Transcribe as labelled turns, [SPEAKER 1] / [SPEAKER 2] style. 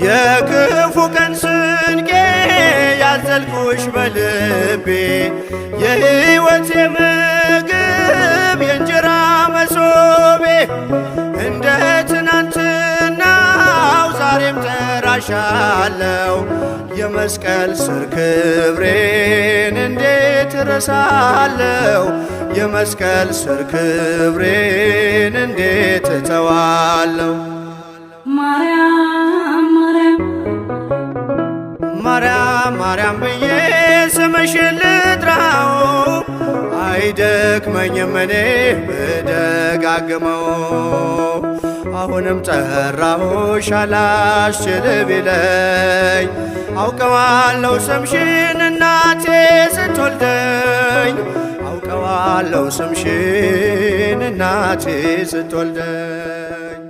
[SPEAKER 1] የክፉ ቀን ስንቄ ያዘልኩሽ በልቤ የሕይወቴ ምግብ የእንጀራ መሶቤ እንደ ትናንትናው ዛሬም ጠራሻለው የመስቀል ስር ክብሬን እንዴት እረሳለው የመስቀል ስር ክብሬን እንዴት እተዋለው ማርያም ማርያም ብዬ ስምሽን ልጥራው አይደክመኝም እኔ ብደጋግመው አሁንም ጠራሁሽ አላስችል ቢለኝ አውቀዋለሁ ስምሽን እናቴ ስትወልደኝ አውቀዋለሁ ስምሽን እናቴ ስትወልደኝ